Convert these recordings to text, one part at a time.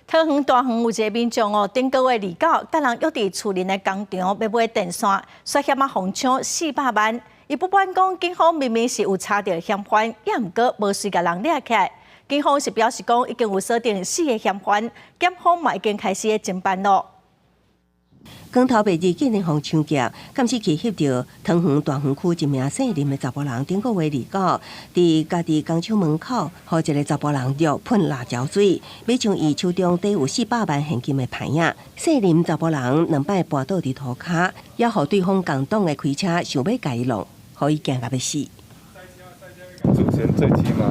桃园大园有一个民众哦，顶个月29，甲人约伫厝邻的工厂要买电线，涉嫌疯抢400万。伊不满讲，警方明明是有查到嫌犯，也毋过无随甲人掠起来。警方是表示讲，已经有锁定4个嫌犯，检方嘛已经开始侦办咯。光头白日竟然互抢劫，监视器翕到桃园大园区一名姓林的查甫人，顶个月29，伫家己工厂门口，互一个查甫人约喷辣椒水，要将伊手中底有400万现金的牌影。姓林查甫人2摆跋倒伫涂骹，也互对方共党的开车想要甲伊弄，互伊惊到要死。主权最起码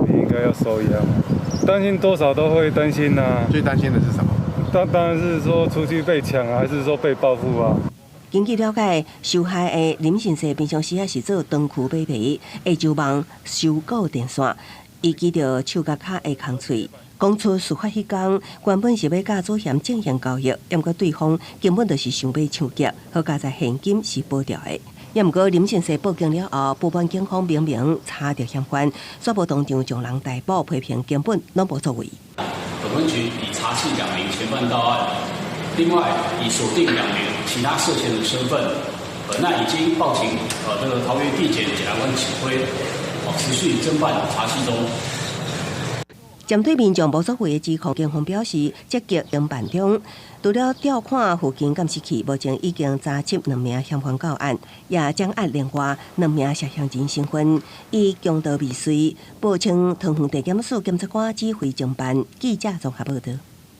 你应该要收押嘛，担心多少都会担心呐。最担心的是什么？当然是说出去被抢啊，还是说被报复啊？根据了解，受害的林先生平常时也是做长区买皮，下昼忙收购电线，伊记着手甲脚的空喙。讲出事发迄天，原本是要甲祖嫌进行交易，毋过对方根本就是想要抢劫，好加在现金是保掉的。也毋过林先生报警了后，不满警方明明查到嫌犯，却无当场将人逮捕，批评根本拢无作为。本分局已查缉2名嫌犯到案，另外已锁定2名其他涉嫌人身份。本案已经报请这个桃园地检检察官指挥，持续侦办查缉中。针对民众无作为的指控，警方表示积极侦办中。除了调看附近监视器，目前已经查缉2名嫌犯到案，也将案另外2名涉嫌人身份，以强盗未遂，报称桃园地检署检察官指挥侦办。记者综合报道。